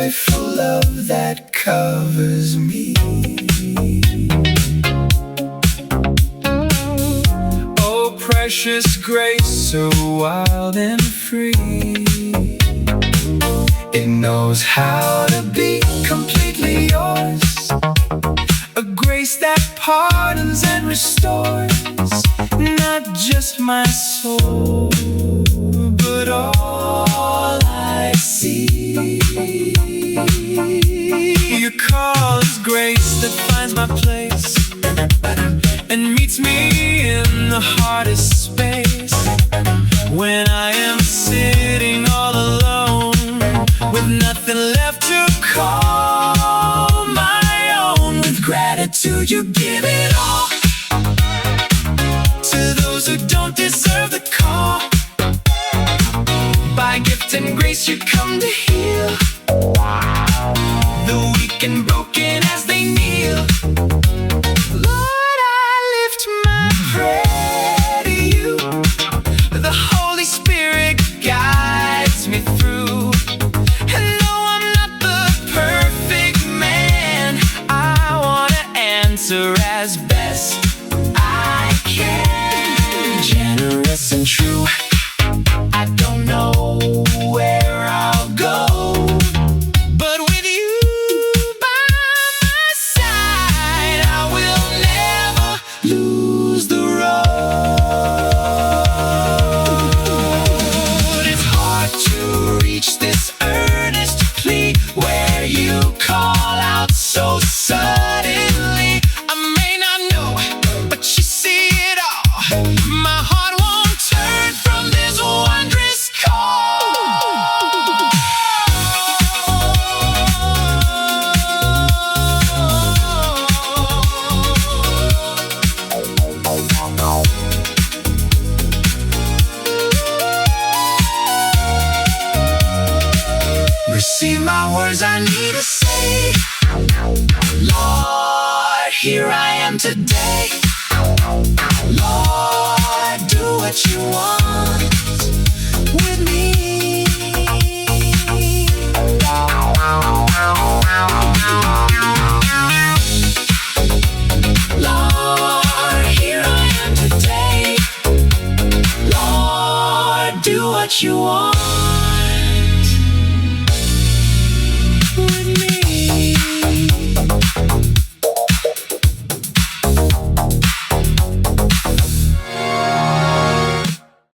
joyful love that covers me. Oh, precious grace, so wild and free. It knows how to be completely yours, a grace that pardons and restores, not just my soul, but all I see. Your call is grace that finds my place and meets me in the hardest space. When I am sitting all alone, with nothing left to call my own, with gratitude you give it all to those who don't deserve the call. By gift and grace you come to heal the weak and broken as they kneel. Lord, I lift my prayer to you. The Holy Spirit guides me through. And though I'm not the perfect man, I wanna answer as best I can. Generous and true, I don't know where I'll go, but with you by my side, I will never lose the road. It's hard to reach this earnest plea where you call out so suddenly. I may not know, but you see it all. My heart won't turn from this wondrous call. Receive my words I need to say. Lord, here I am today. Lord, do what you want with me. Lord, here I am today. Lord, do what you want.